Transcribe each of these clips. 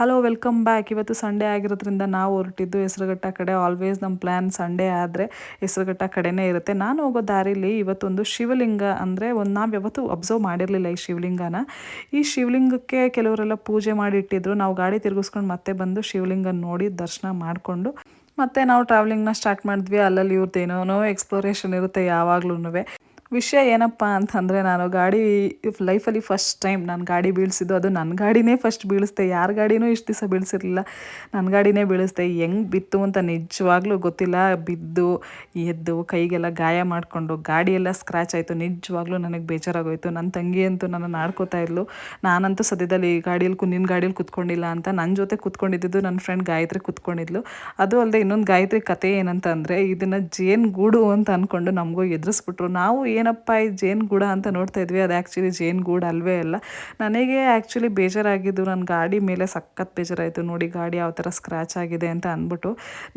Hello welcome back. ಇವತ್ತು Sunday ಆಗಿರೋದ್ರಿಂದ ನಾವು ಹೊರಟಿದ್ದು ಹೆಸರುಘಟ್ಟ ಕಡೆ. ಆಲ್ವೇಸ್ ನಮ್ಮ ಪ್ಲ್ಯಾನ್ ಸಂಡೇ ಆದರೆ ಹೆಸರುಘಟ್ಟ ಕಡೆನೇ ಇರುತ್ತೆ. ನಾನು ಹೋಗೋ ದಾರಿಲಿ ಇವತ್ತೊಂದು ಶಿವಲಿಂಗ ಅಂದರೆ ನಾವು ಯಾವತ್ತೂ ಅಬ್ಸರ್ವ್ ಮಾಡಿರಲಿಲ್ಲ ಈ ಶಿವಲಿಂಗನ. ಈ ಶಿವಲಿಂಗಕ್ಕೆ ಕೆಲವರೆಲ್ಲ ಪೂಜೆ ಮಾಡಿ ಇಟ್ಟಿದ್ರು. ನಾವು ಗಾಡಿ ತಿರುಗಿಸ್ಕೊಂಡು ಮತ್ತೆ ಬಂದು ಶಿವಲಿಂಗನ ನೋಡಿ ದರ್ಶನ ಮಾಡಿಕೊಂಡು ಮತ್ತೆ ನಾವು ಟ್ರಾವೆಲಿಂಗ್ನ ಸ್ಟಾರ್ಟ್ ಮಾಡಿದ್ವಿ. ಅಲ್ಲಲ್ಲಿ ಇವ್ರದ್ದೇನೋ ಎಕ್ಸ್ಪ್ಲೋರೇಷನ್ ಇರುತ್ತೆ ಯಾವಾಗ್ಲೂ. ವಿಷಯ ಏನಪ್ಪ ಅಂತಂದರೆ, ನಾನು ಗಾಡಿ ಲೈಫಲ್ಲಿ ಫಸ್ಟ್ ಟೈಮ್ ನಾನು ಗಾಡಿ ಬೀಳಿಸಿದ್ದು. ಅದು ನನ್ನ ಗಾಡಿನೇ ಫಸ್ಟ್ ಬೀಳಿಸ್ದೆ. ಯಾರ ಗಾಡಿನೂ ಇಷ್ಟು ದಿವಸ ಬೀಳಿಸಿರಲಿಲ್ಲ, ನನ್ನ ಗಾಡಿನೇ ಬೀಳಿಸ್ದೆ. ಹೆಂಗೆ ಬಿತ್ತು ಅಂತ ನಿಜವಾಗ್ಲೂ ಗೊತ್ತಿಲ್ಲ. ಬಿದ್ದು ಎದ್ದು ಕೈಗೆಲ್ಲ ಗಾಯ ಮಾಡಿಕೊಂಡು ಗಾಡಿಯೆಲ್ಲ ಸ್ಕ್ರ್ಯಾಚ್ ಆಯಿತು. ನಿಜವಾಗ್ಲೂ ನನಗೆ ಬೇಜಾರಾಗೋಯಿತು. ನನ್ನ ತಂಗಿ ಅಂತೂ ನನ್ನನ್ನು ಆಡ್ಕೋತಾ ಇದ್ಲು. ನಾನಂತೂ ಸದ್ಯದಲ್ಲಿ ಈ ಗಾಡಿಯಲ್ಲಿ ನಿನ್ನ ಗಾಡೀಲಿ ಕೂತ್ಕೊಂಡಿಲ್ಲ ಅಂತ. ನನ್ನ ಜೊತೆ ಕೂತ್ಕೊಂಡಿದ್ದು ನನ್ನ ಫ್ರೆಂಡ್ ಗಾಯತ್ರಿ ಕೂತ್ಕೊಂಡಿದ್ಲು. ಅದು ಅಲ್ಲದೆ ಇನ್ನೊಂದು ಗಾಯತ್ರಿ ಕತೆ ಏನಂತ ಅಂದರೆ, ಇದನ್ನು ಜೇನುಗೂಡು ಅಂತ ಅಂದ್ಕೊಂಡು ನಮಗೂ ಎದುರಿಸ್ಬಿಟ್ರು. ನಾವು ಏನಪ್ಪ ಈ ಜೇನುಗೂಡ ಅಂತ ನೋಡ್ತಾ ಇದ್ವಿ. ಅದು ಆ್ಯಕ್ಚುಲಿ ಜೇನುಗೂಡು ಅಲ್ವೇ ಅಲ್ಲ. ನನಗೆ ಆ್ಯಕ್ಚುಲಿ ಬೇಜಾರಾಗಿದ್ದು, ನನ್ನ ಗಾಡಿ ಮೇಲೆ ಸಖತ್ ಬೇಜಾರಾಯಿತು. ನೋಡಿ ಗಾಡಿ ಯಾವ ಥರ ಸ್ಕ್ರ್ಯಾಚ್ ಆಗಿದೆ ಅಂತ ಅಂದ್ಬಿಟ್ಟು.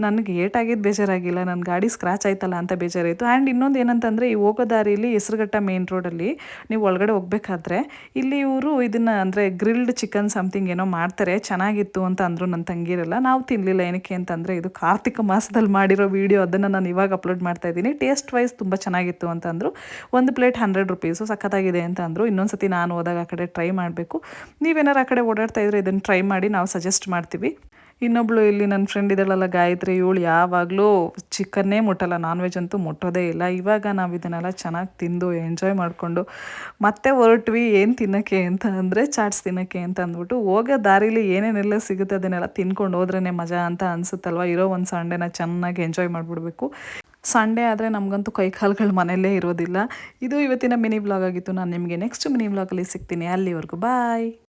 ನನಗೆ ಏಟಾಗಿದ್ದು ಬೇಜಾರಾಗಿಲ್ಲ, ನನ್ನ ಗಾಡಿ ಸ್ಕ್ರ್ಯಾಚ್ ಆಯ್ತಲ್ಲ ಅಂತ ಬೇಜಾರಾಯಿತು. ಆ್ಯಂಡ್ ಇನ್ನೊಂದು ಏನಂತಂದರೆ, ಈ ಹೋಗೋ ದಾರಿಯಲ್ಲಿ ಹೆಸರುಘಟ್ಟ ಮೇನ್ ರೋಡಲ್ಲಿ ನೀವು ಒಳಗಡೆ ಹೋಗ್ಬೇಕಾದ್ರೆ ಇಲ್ಲಿ ಇವರು ಇದನ್ನು ಅಂದರೆ ಗ್ರಿಲ್ಡ್ ಚಿಕನ್ ಸಮಥಿಂಗ್ ಏನೋ ಮಾಡ್ತಾರೆ, ಚೆನ್ನಾಗಿತ್ತು ಅಂತ ಅಂದರು ನನ್ನ ತಂಗಿರೆಲ್ಲ. ನಾವು ತಿನ್ನಲಿಲ್ಲ. ಏನಕ್ಕೆ ಅಂತಂದರೆ, ಇದು ಕಾರ್ತಿಕ ಮಾಸದಲ್ಲಿ ಮಾಡಿರೋ ವೀಡಿಯೋ, ಅದನ್ನು ನಾನು ಇವಾಗ ಅಪ್ಲೋಡ್ ಮಾಡ್ತಾ ಇದ್ದೀನಿ. ಟೇಸ್ಟ್ ವೈಸ್ ತುಂಬ ಚೆನ್ನಾಗಿತ್ತು ಅಂತ ಅಂದರು. ಒಂದು ಪ್ಲೇಟ್ 100 ರುಪೀಸು, ಸಖತ್ತಾಗಿದೆ ಅಂತ ಅಂದರು. ಇನ್ನೊಂದು ಸತಿ ನಾನು ಹೋದಾಗ ಆ ಕಡೆ ಟ್ರೈ ಮಾಡಬೇಕು. ನೀವೇನಾರು ಆ ಕಡೆ ಓಡಾಡ್ತಾ ಇದ್ರೆ ಇದನ್ನು ಟ್ರೈ ಮಾಡಿ, ನಾವು ಸಜೆಸ್ಟ್ ಮಾಡ್ತೀವಿ. ಇನ್ನೊಬ್ಳು ಇಲ್ಲಿ ನನ್ನ ಫ್ರೆಂಡ್ ಇದಳಲ್ಲ ಗಾಯತ್ರಿ, ಇವಳು ಯಾವಾಗಲೂ ಚಿಕನ್ನೇ ಮುಟ್ಟಲ್ಲ, ನಾನ್ ವೆಜ್ ಅಂತೂ ಮುಟ್ಟೋದೇ ಇಲ್ಲ. ಇವಾಗ ನಾವು ಇದನ್ನೆಲ್ಲ ಚೆನ್ನಾಗಿ ತಿಂದು ಎಂಜಾಯ್ ಮಾಡಿಕೊಂಡು ಮತ್ತೆ ಹೊರಟ್ವಿ. ಏನು ತಿನ್ನೋಕ್ಕೆ ಅಂತ ಅಂದರೆ, ಚಾಟ್ಸ್ ತಿನ್ನೋಕ್ಕೆ ಅಂತ ಅಂದ್ಬಿಟ್ಟು. ಹೋಗೋ ದಾರಿಲಿ ಏನೇನೆಲ್ಲ ಸಿಗುತ್ತೆ ಅದನ್ನೆಲ್ಲ ತಿನ್ಕೊಂಡು ಹೋದ್ರೇ ಮಜಾ ಅಂತ ಅನಿಸುತ್ತಲ್ವ. ಇರೋ ಒಂದು ಸಂಡೇನ ಚೆನ್ನಾಗಿ ಎಂಜಾಯ್ ಮಾಡಿಬಿಡ್ಬೇಕು. ಸಂಡೇ ಆದರೆ ನಮಗಂತೂ ಕೈ ಕಾಲುಗಳು ಮನೆಯಲ್ಲೇ ಇರೋದಿಲ್ಲ. ಇದು ಇವತ್ತಿನ ಮಿನಿ ವ್ಲಾಗ್ ಆಗಿತ್ತು. ನಾನು ನಿಮಗೆ ನೆಕ್ಸ್ಟ್ ಮಿನಿ ವ್ಲಾಗಲ್ಲಿ ಸಿಗ್ತೀನಿ. ಅಲ್ಲಿವರೆಗೂ ಬಾಯ್.